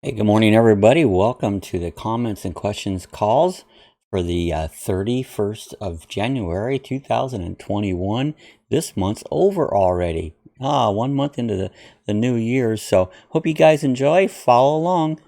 Hey, good morning, everybody. Welcome to the comments and questions calls for the 31st of January 2021. This month's over already. 1 month into the new year. So hope you guys enjoy. Follow along.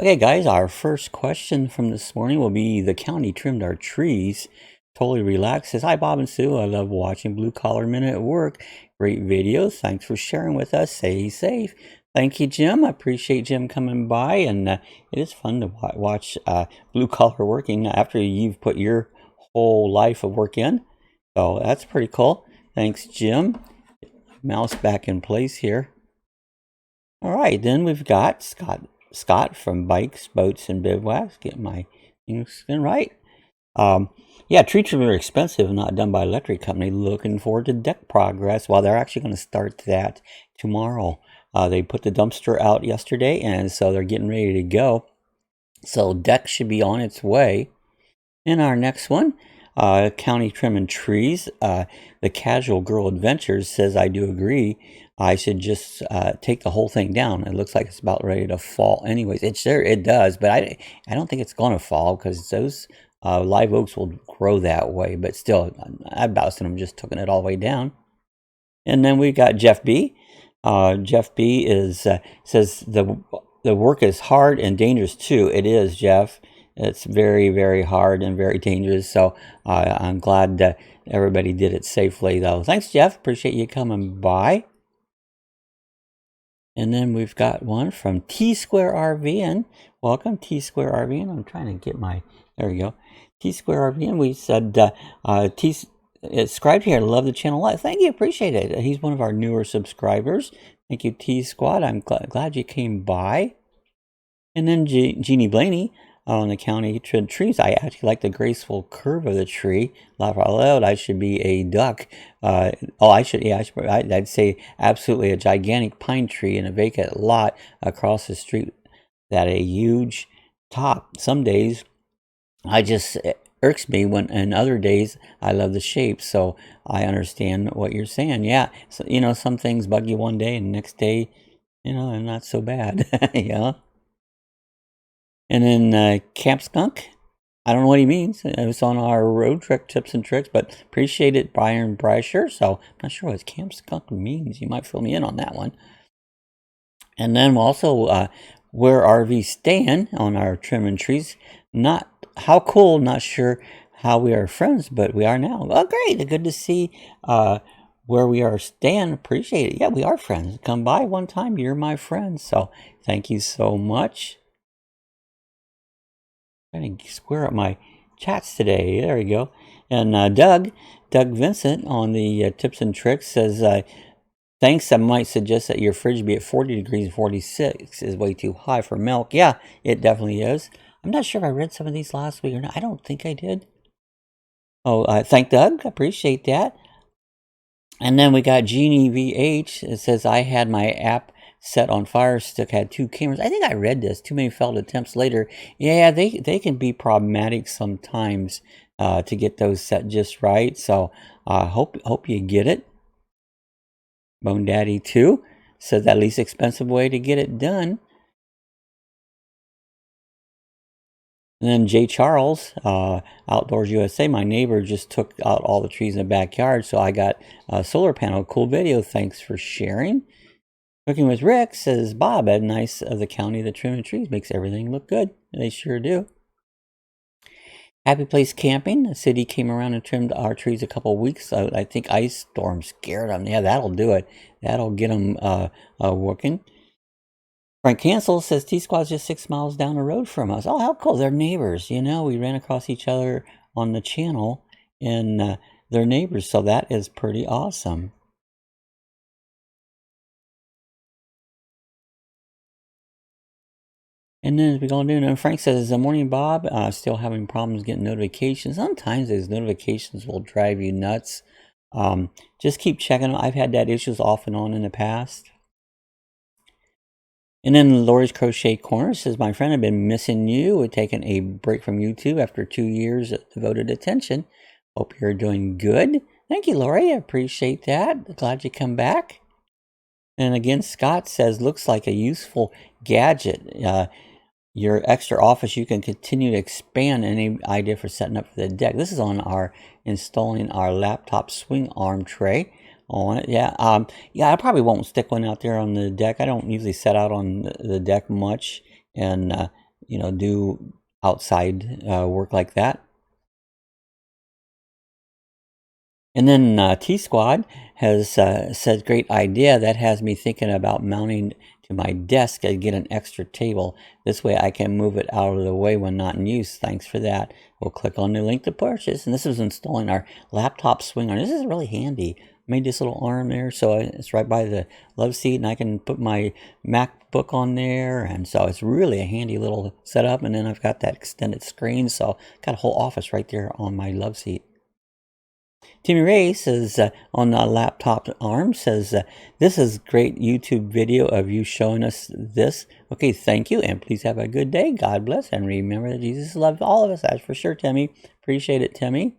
Okay, guys, our first question from this morning will be: the county trimmed our trees. Totally relaxed. Says, hi, Bob and Sue. I love watching Blue Collar Minute at work. Great videos. Thanks for sharing with us. Stay safe. Thank you, Jim. I appreciate Jim coming by, and it is fun to watch Blue Collar working after you've put your whole life of work in. So that's pretty cool. Thanks, Jim. Mouse back in place here. All right, then we've got Scott from Bikes, Boats, and Bivouacs. Get my things right. Yeah, tree trims are expensive, not done by electric company. Looking forward to deck progress. Well, they're actually going to start that tomorrow. They put the dumpster out yesterday, and so they're getting ready to go. So deck should be on its way. In our next one, County Trimming Trees. The Casual Girl Adventures says, I do agree. I should just take the whole thing down. It looks like it's about ready to fall anyways. It does, but I don't think it's going to fall because those live oaks will grow that way. But still, I'd bousted them, just taking it all the way down. And then we got Jeff B. Jeff B says the work is hard and dangerous too. It is, Jeff. It's very, very hard and very dangerous. So I'm glad that everybody did it safely, though. Thanks, Jeff. Appreciate you coming by. And then we've got one from Tsquare RVN. Welcome, Tsquare RVN. I'm trying to get my, there we go. Tsquare RVN, we said, subscribe here. Love the channel. Thank you. Appreciate it. He's one of our newer subscribers. Thank you, T Squad. I'm glad you came by. And then Jeannie Blaney on the county trimmed trees. I actually like the graceful curve of the tree. Lavalier, I should be a duck. I'd say absolutely a gigantic pine tree in a vacant lot across the street. That a huge top. Some days it irks me when, and other days I love the shape. So I understand what you're saying. Yeah, so, some things bug you one day and the next day, they're not so bad. Yeah. And then Camp Skunk, I don't know what he means. It was on our road trip tips and tricks, but appreciate it, Byron Brasher. So I'm not sure what Camp Skunk means. You might fill me in on that one. And then we'll also where RV stand on our trimming trees. Not how cool, not sure how we are friends, but we are now. Oh, great. Good to see where we are stand. Appreciate it. Yeah, we are friends. Come by one time. You're my friend. So thank you so much. Trying to square up my chats today. There we go. And Doug Vincent on the tips and tricks says, thanks. I might suggest that your fridge be at 40 degrees and 46 is way too high for milk. Yeah, it definitely is. I'm not sure if I read some of these last week or not. I don't think I did. Oh, thank Doug. Appreciate that. And then we got Genie VH. It says, I had my app set on Fire Stick, had 2 cameras. I think I read this. Too many failed attempts later. Yeah, they can be problematic sometimes to get those set just right. So hope you get it. Bone Daddy 2 says that least expensive way to get it done. And then Jay Charles, Outdoors USA, my neighbor just took out all the trees in the backyard, so I got a solar panel. Cool video. Thanks for sharing. Cooking with Rick says, Bob, at nice of the county, the trimming trees makes everything look good. They sure do. Happy Place Camping. The city came around and trimmed our trees a couple of weeks. I think ice storm scared them. Yeah, that'll do it. That'll get them working. Frank Cancel says T-Squad's just 6 miles down the road from us. Oh, how cool. They're neighbors. We ran across each other on the channel, and they're neighbors. So that is pretty awesome. And then as we go on doing, and Frank says, morning, Bob. Still having problems getting notifications. Sometimes those notifications will drive you nuts. Just keep checking them. I've had that issues off and on in the past. And then Lori's Crochet Corner says, my friend, I've been missing you. We're taking a break from YouTube after 2 years of devoted attention. Hope you're doing good. Thank you, Lori. I appreciate that. Glad you come back. And again, Scott says, looks like a useful gadget. Your extra office, you can continue to expand any idea for setting up for the deck. This is on our installing our laptop swing arm tray on it. Yeah, I probably won't stick one out there on the deck. I don't usually set out on the deck much and do outside work like that. And then T Squad has said, great idea. That has me thinking about mounting to my desk and get an extra table. This way I can move it out of the way when not in use. Thanks for that. We'll click on the link to purchase. And this is installing our laptop swing arm. This is really handy. Made this little arm there so it's right by the love seat, and I can put my MacBook on there, and so it's really a handy little setup. And then I've got that extended screen, so got a whole office right there on my love seat. Timmy Ray says on the laptop arm says, this is great YouTube video of you showing us this. Okay, thank you, and please have a good day. God bless, and remember that Jesus loves all of us. That's for sure, Timmy. Appreciate it, Timmy.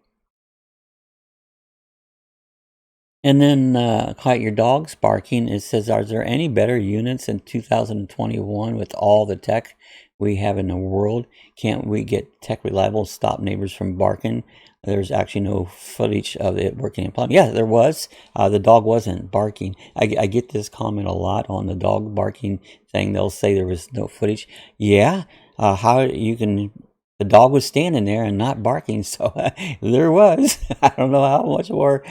And then Quiet Your Dogs Barking. It says, are there any better units in 2021 with all the tech we have in the world? Can't we get tech reliable to stop neighbors from barking? There's actually no footage of it working in plumbing. Yeah, there was. The dog wasn't barking. I get this comment a lot on the dog barking thing. They'll say there was no footage. Yeah, how you can... The dog was standing there and not barking, so there was. I don't know how much more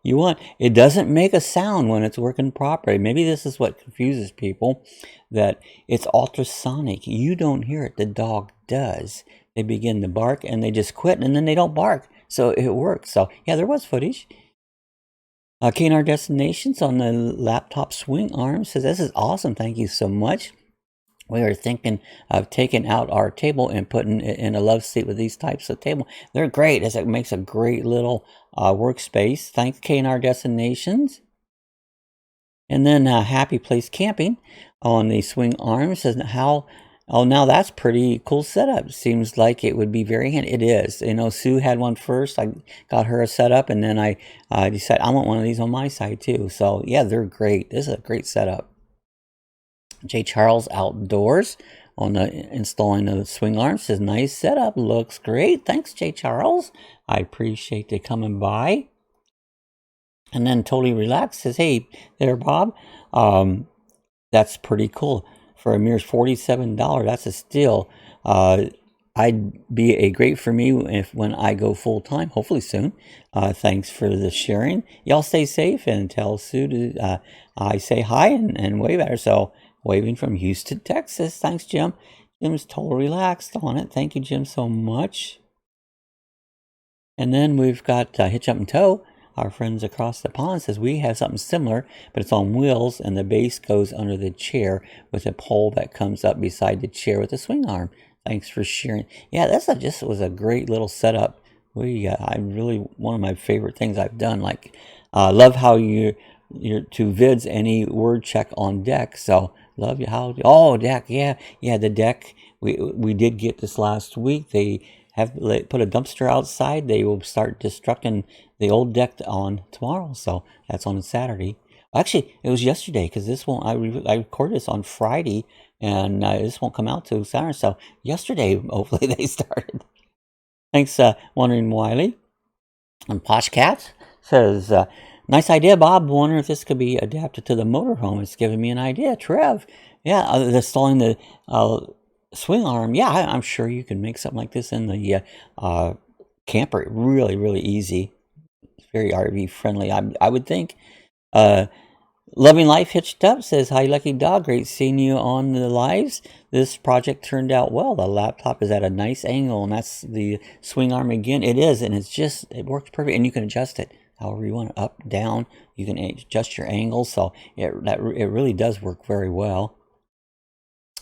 you want. It doesn't make a sound when it's working properly. Maybe this is what confuses people, that it's ultrasonic. You don't hear it. The dog does. They begin to bark and they just quit, and then they don't bark. So it works. So yeah, there was footage. KNR Destinations on the laptop swing arm says, this is awesome. Thank you so much. We are thinking of taking out our table and putting it in a love seat with these types of table. They're great. It makes a great little workspace. Thanks, KNR Destinations. And then Happy Place Camping on the swing arm says, now that's pretty cool setup. Seems like it would be very handy. It is. Sue had one first. I got her a setup, and then I decided I want one of these on my side too. So yeah, they're great. This is a great setup. J. Charles Outdoors on the installing the swing arm says, nice setup, looks great. Thanks, J. Charles. I appreciate you coming by. And then Totally Relaxed says, hey there, Bob. That's pretty cool. For a mere $47, that's a steal. I'd be a great for me when I go full time, hopefully soon. Thanks for the sharing. Y'all stay safe, and tell Sue to I say hi and wave at her. So waving from Houston, Texas. Thanks, Jim. Jim's totally relaxed on it. Thank you, Jim, so much. And then we've got Hitch Up and Tow. Our friends across the pond says, we have something similar, but it's on wheels, and the base goes under the chair with a pole that comes up beside the chair with a swing arm. Thanks for sharing. Yeah, just was a great little setup. I really, one of my favorite things I've done. Like, love how you're to vids any word check on deck. So love you how. Oh, deck, yeah, the deck. We did get this last week. They put a dumpster outside. They will start destructing the old deck on tomorrow. So that's on Saturday. Actually, it was yesterday, because this won't. I recorded this on Friday, and this won't come out till Saturday. So yesterday, hopefully they started. Thanks, Wondering Wiley. And Posh Cat says, nice idea, Bob. Wonder if this could be adapted to the motorhome. It's giving me an idea. Trev, yeah, installing the swing arm. Yeah, I'm sure you can make something like this in the camper. Really, really easy. It's very RV friendly, I would think. Loving Life Hitched Up says, hi, Lucky Dog. Great seeing you on the lives. This project turned out well. The laptop is at a nice angle, and that's the swing arm again. It is, and it works perfect, and you can adjust it however you want, up, down. You can adjust your angle, so it really does work very well.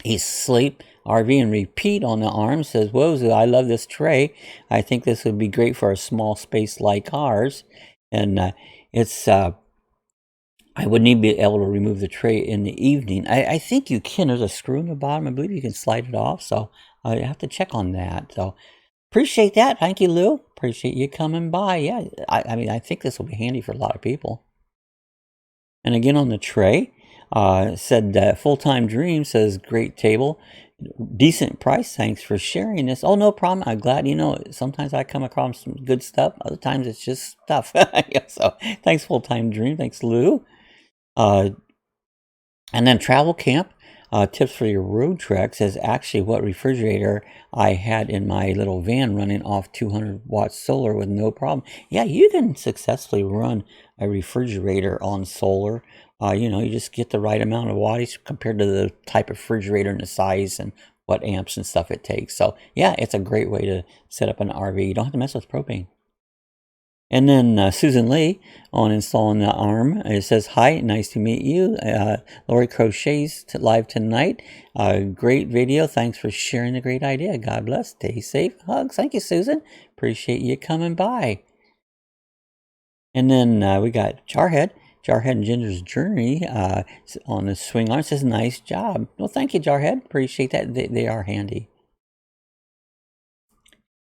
He's Sleep RV and Repeat on the arm says, "Wozu, I love this tray. I think this would be great for a small space like ours." And it's I would need to be able to remove the tray in the evening. I think you can. There's a screw in the bottom. I believe you can slide it off. So I have to check on that. So appreciate that. Thank you, Lou. Appreciate you coming by. Yeah, I mean, I think this will be handy for a lot of people. And again on the tray, said Full-Time Dream says, "Great table. Decent price. Thanks for sharing this." Oh, no problem. I'm glad. Sometimes I come across some good stuff. Other times it's just stuff. So thanks, Full-Time Dream. Thanks, Lou. And then Travel Camp, tips for your road treks is actually what refrigerator I had in my little van running off 200 watts solar with no problem. Yeah, you can successfully run a refrigerator on solar. You just get the right amount of wattage compared to the type of refrigerator and the size and what amps and stuff it takes. So yeah, it's a great way to set up an RV. You don't have to mess with propane. And then Susan Lee on installing the arm. It says, "Hi, nice to meet you. Lori Crochets live tonight. Great video. Thanks for sharing the great idea. God bless. Stay safe. Hugs." Thank you, Susan. Appreciate you coming by. And then we got Jarhead and Ginger's Journey on the swing arm. It says, "Nice job." Well, thank you, Jarhead. Appreciate that. They are handy.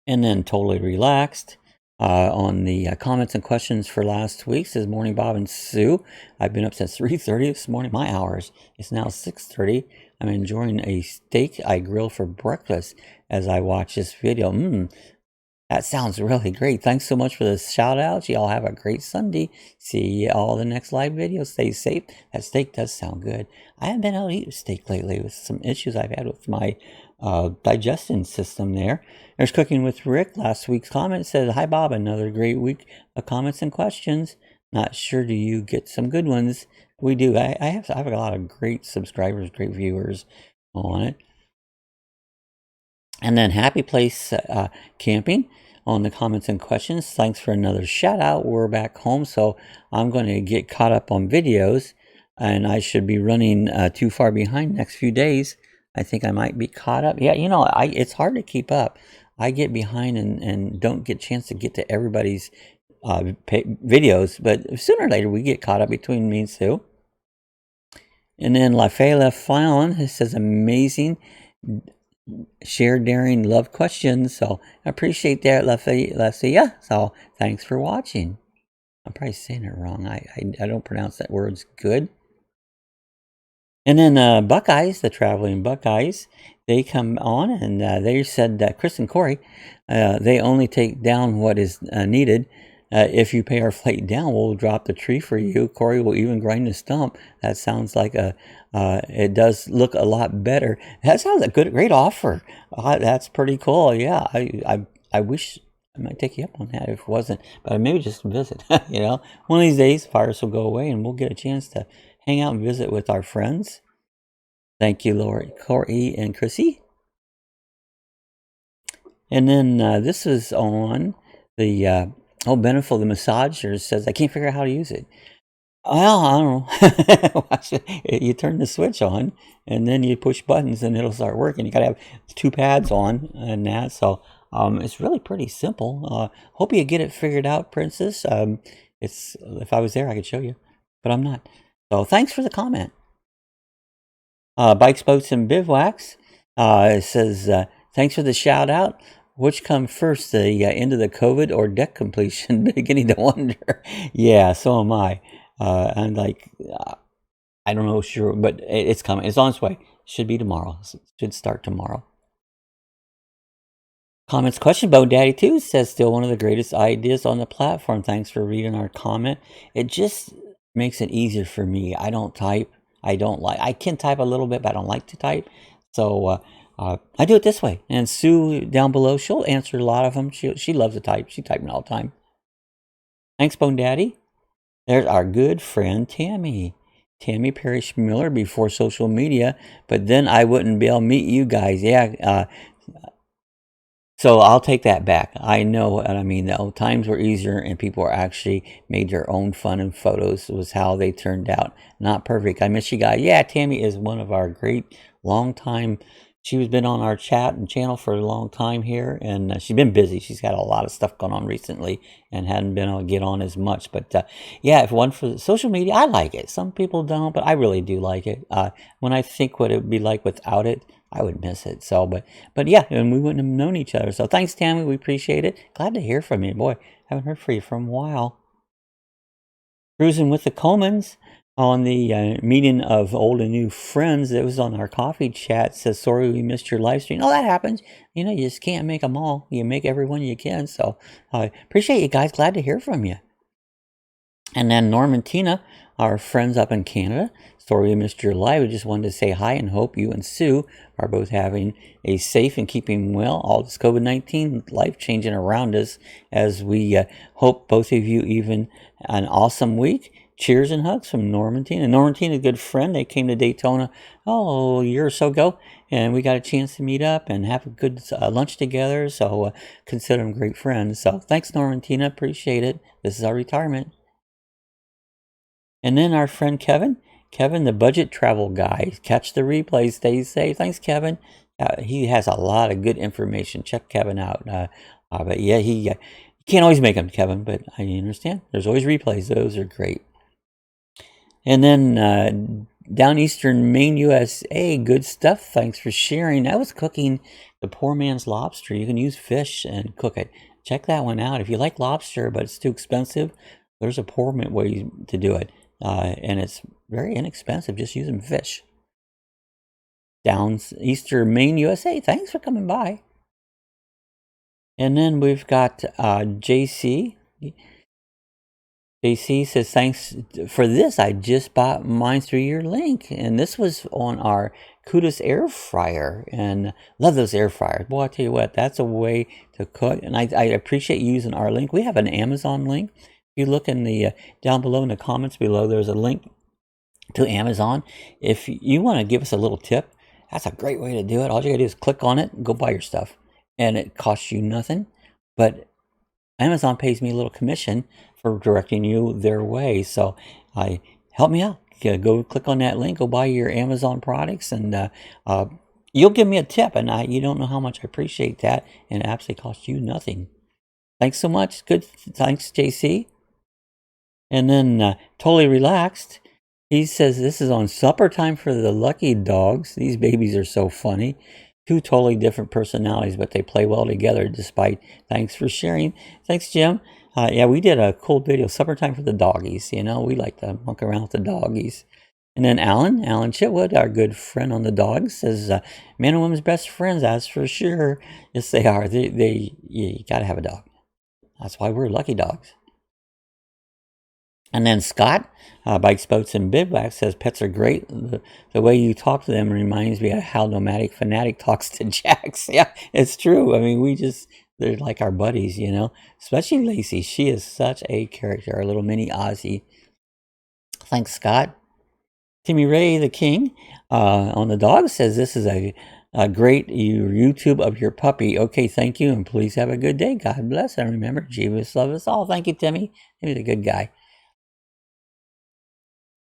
And then Totally Relaxed. On the comments and questions for last week says, "Morning, Bob and Sue. I've been up since 3:30 this morning. My hours. It's now 6:30. I'm enjoying a steak I grilled for breakfast as I watch this video." That sounds really great. Thanks so much for the shout outs. Y'all have a great Sunday. See you all in the next live video. Stay safe. That steak does sound good. I haven't been able to eat steak lately with some issues I've had with my digestion system there. There's Cooking with Rick. Last week's comment said, "Hi, Bob. Another great week of comments and questions. Not sure do you get some good ones?" We do. I have a lot of great subscribers, great viewers on it. And then Happy Place Camping on the comments and questions. "Thanks for another shout out. We're back home, so I'm going to get caught up on videos, and I should be running too far behind next few days. I think I might be caught up." Yeah, it's hard to keep up. I get behind and don't get a chance to get to everybody's videos, but sooner or later we get caught up between me and Sue. And then Lavalier Fallon says, "Amazing. Share, daring, love questions." So I appreciate that, Lavalier. So thanks for watching. I'm probably saying it wrong. I don't pronounce that word's good. And then Buckeyes, the Traveling Buckeyes, they come on and they said that Chris and Corey, they only take down what is needed. If you pay our flight down, we'll drop the tree for you. Corey will even grind the stump. That sounds like it does look a lot better. That sounds like a great offer. That's pretty cool. Yeah, I wish I might take you up on that if it wasn't, but maybe just visit. One of these days, virus will go away and we'll get a chance to hang out and visit with our friends. Thank you, Lori, Corey, and Chrissy. And then this is on the Beneful, the massager says, "I can't figure out how to use it." Well, I don't know. You turn the switch on and then you push buttons and it'll start working. You got to have 2 pads on and that. So it's really pretty simple. Hope you get it figured out, Princess. If I was there, I could show you, but I'm not. So thanks for the comment. Bikes, Boats, and Bivouacs says, "Thanks for the shout out. Which come first, the end of the COVID or deck completion?" Beginning to wonder. Yeah, so am I. I'm like, I don't know, sure, but it's coming. It's on its way. Should be tomorrow. Should start tomorrow. Comments, question. Bo Daddy 2 says, "Still one of the greatest ideas on the platform. Thanks for reading our comment. It just makes it easier for me. I don't type. I can type a little bit, but I don't like to type. So I do it this way." And Sue down below, she'll answer a lot of them. She loves to type. She typing all the time. Thanks, Bone Daddy. There's our good friend Tammy Parrish Miller before social media, but then I wouldn't be able to meet you guys. Yeah, So I'll take that back. I know what I mean. The times were easier and people were actually made their own fun and photos. It was how they turned out. Not perfect. I miss you guys. Yeah, Tammy is one of our great long time. She's been on our chat and channel for a long time here, and she's been busy. She's got a lot of stuff going on recently and hadn't been able to get on as much. But yeah, if one for social media, I like it. Some people don't, but I really do like it. When I think what it would be like without it, I would miss it. So, but yeah, and we wouldn't have known each other. So thanks, Tammy. We appreciate it. Glad to hear from you. Boy, haven't heard from you for a while. Cruising with the Comans on the meeting of old and new friends. It was on our coffee chat. Says, sorry we missed your live stream. Oh, that happens. You know, you just can't make them all. You make every one you can. So I appreciate you guys. Glad to hear from you. And then Norm and Tina, our friends up in Canada. Sorry we missed your live. We just wanted to say hi and hope you and Sue are both having a safe and keeping well. All this COVID-19 life changing around us, as we hope both of you even an awesome week. Cheers and hugs from Norm and Tina. Norm and Tina, a good friend. They came to Daytona a year or so ago, and we got a chance to meet up and have a good lunch together. So consider them great friends. So thanks, Norm and Tina. Appreciate it. This is our retirement. And then our friend Kevin, the budget travel guy. Catch the replay, stay safe. Thanks, Kevin. He has a lot of good information. Check Kevin out. But yeah, you can't always make them, Kevin, but I understand. There's always replays. Those are great. And then down Eastern Maine, USA, good stuff. Thanks for sharing. I was cooking the poor man's lobster. You can use fish and cook it. Check that one out. If you like lobster, but it's too expensive, there's a poor man way to do it. And it's very inexpensive, just using fish. Down Eastern Maine, USA. Thanks for coming by. And then we've got JC. JC says, thanks for this. I just bought mine through your link. And this was on our Kudos air fryer. And love those air fryers. Boy, I tell you what, that's a way to cook. And I appreciate using our link. We have an Amazon link. If you look in the down below in the comments below, there's a link to Amazon. If you want to give us a little tip, that's a great way to do it. All you gotta do is click on it and go buy your stuff. And it costs you nothing. But Amazon pays me a little commission for directing you their way. So help me out. Go click on that link. Go buy your Amazon products. And you'll give me a tip. And you don't know how much I appreciate that. And it absolutely costs you nothing. Thanks so much. Good. Thanks, JC. And then Totally Relaxed. He says this is on supper time for the lucky dogs. These babies are so funny. Two totally different personalities, but they play well together despite. Thanks for sharing. Thanks, Jim. Yeah, we did a cool video, supper time for the doggies. You know, we like to muck around with the doggies. And then Alan Chitwood, our good friend on the dogs, says, man and woman's best friends, that's for sure. Yes, they are. You got to have a dog. That's why we're lucky dogs. And then Scott, Bikes, Boats, and Bivouac says, pets are great. The way you talk to them reminds me of how Nomadic Fanatic talks to Jax. Yeah, it's true. I mean, they're like our buddies, you know. Especially Lacey. She is such a character, our little mini Aussie. Thanks, Scott. Timmy Ray, the King, on the dog says, this is a great YouTube of your puppy. Okay, thank you, and please have a good day. God bless. And remember, Jesus love us all. Thank you, Timmy. Timmy's a good guy.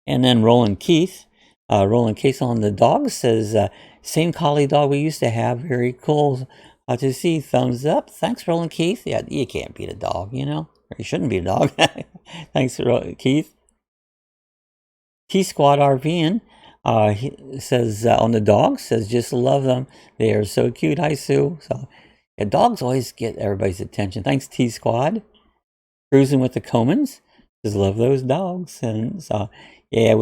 And then Roland Keith on the dog says, same collie dog we used to have. Very cool to see. Thumbs up. Thanks, Roland Keith. Yeah, you can't beat a dog, you know. Or you shouldn't beat a dog. Thanks, Keith. Tsquare RVN he says on the dog says, just love them. They are so cute. Hi, Sue. So yeah, dogs always get everybody's attention. Thanks, T Squad. Cruising with the Comans. Just love those dogs. And so yeah,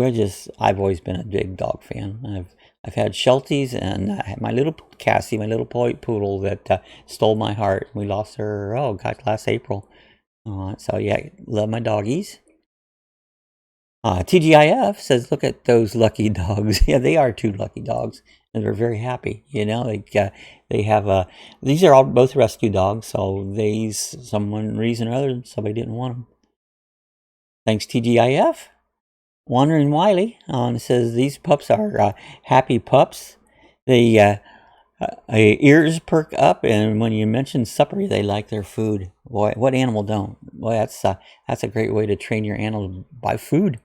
I've always been a big dog fan. I've had Shelties, and I had my little Cassie, my little poodle that stole my heart. We lost her, last April. So yeah, love my doggies. TGIF says, look at those lucky dogs. Yeah, they are two lucky dogs, and they're very happy. You know, they have these are all both rescue dogs, so some reason or other, somebody didn't want them. Thanks, TGIF. Wandering Wiley says these pups are happy pups. They Ears perk up, and when you mention supper, they like their food. Boy, what animal don't? Boy, that's a great way to train your animal by food.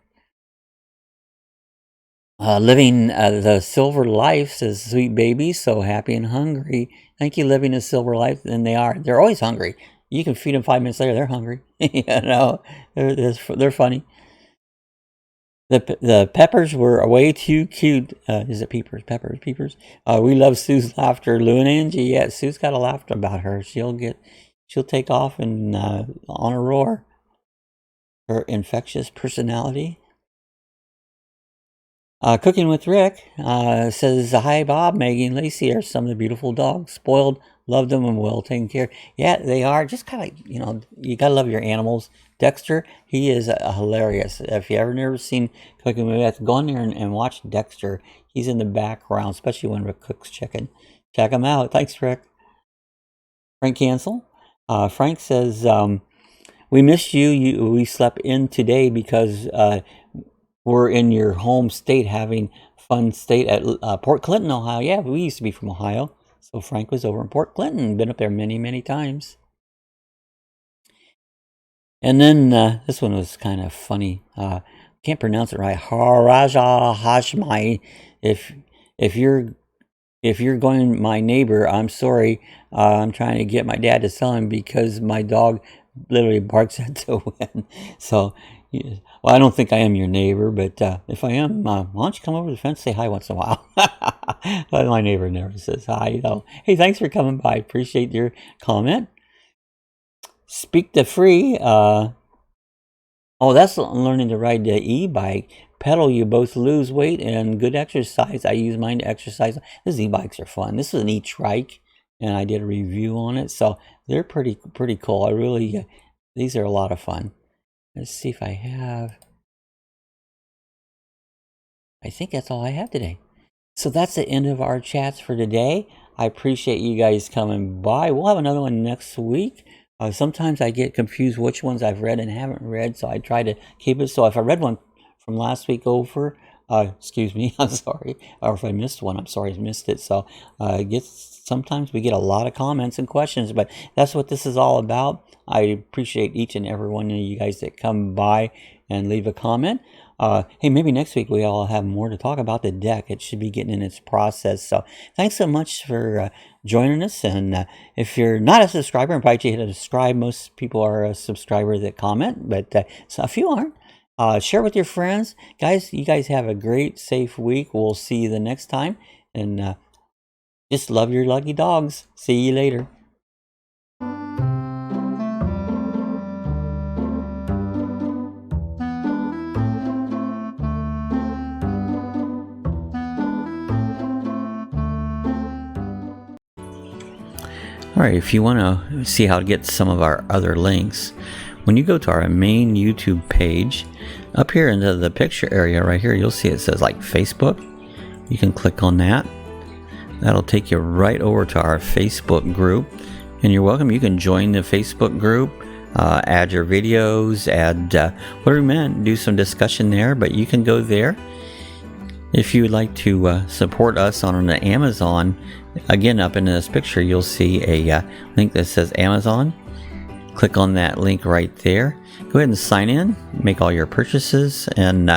Living the silver life, says Sweet Baby, so happy and hungry. Thank you, living a silver life. And they're always hungry. You can feed them 5 minutes later, they're hungry. You know, they're funny. The Peppers were way too cute. Is it Peepers? Peppers? Peepers? We love Sue's laughter. Lou and Angie, yeah, Sue's got a laughter about her. She'll take off and on a roar. Her infectious personality. Cooking with Rick says, hi, Bob, Maggie, and Lacey are some of the beautiful dogs. Spoiled, love them, and well taken care. Yeah, they are. Just kind of, you know, you got to love your animals. Dexter, he is hilarious. If you ever never seen Cooking with Rick, go in there and watch Dexter. He's in the background, especially when Rick cooks chicken. Check him out. Thanks, Rick. Frank Cancel. Frank says, we missed you. We slept in today because we're in your home state having fun state at Port Clinton, Ohio. Yeah, we used to be from Ohio. So Frank was over in Port Clinton. Been up there many, many times. And then this one was kind of funny. Can't pronounce it right. Haraja Hashmai. If you're going my neighbor, I'm sorry. I'm trying to get my dad to sell him because my dog literally barks at the wind. So, well, I don't think I am your neighbor, but if I am, why don't you come over the fence, say hi once in a while? My neighbor never says hi, though. Hey, thanks for coming by. Appreciate your comment. Speak the free. Oh, that's learning to ride the e-bike. Pedal, you both lose weight and good exercise. I use mine to exercise. These e-bikes are fun. This is an e-trike, and I did a review on it, so they're pretty cool. I really, these are a lot of fun. Let's see if I have. I think that's all I have today. So that's the end of our chats for today. I appreciate you guys coming by. We'll have another one next week. Sometimes I get confused which ones I've read and haven't read, so I try to keep it. So if I read one from last week over, excuse me, I'm sorry. Or if I missed one, I'm sorry I missed it. So sometimes we get a lot of comments and questions, but that's what this is all about. I appreciate each and every one of you guys that come by and leave a comment. Hey, maybe next week we all have more to talk about the deck. It should be getting in its process. So thanks so much for joining us. And if you're not a subscriber, I invite you to hit subscribe. Most people are a subscriber that comment, but so a few aren't. Share with your friends. Guys, you guys have a great, safe week. We'll see you the next time. And just love your lucky dogs. See you later. Alright, if you want to see how to get some of our other links, when you go to our main YouTube page, up here into the picture area right here, you'll see it says like Facebook. You can click on that. That'll take you right over to our Facebook group. And you're welcome. You can join the Facebook group, add your videos, add whatever you meant, do some discussion there, but you can go there. If you would like to support us on the Amazon, again, up in this picture, you'll see a link that says Amazon. Click on that link right there. Go ahead and sign in, make all your purchases, and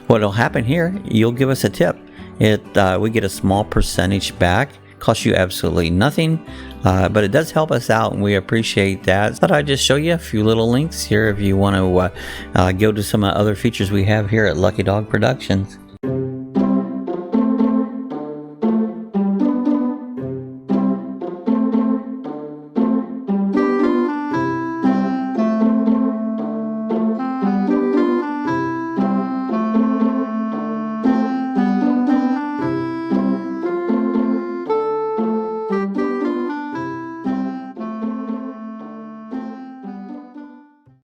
what will happen here, you'll give us a tip. We get a small percentage back. Costs you absolutely nothing, but it does help us out, and we appreciate that. Thought I'd just show you a few little links here if you want to go to some other features we have here at Lucky Dog Productions.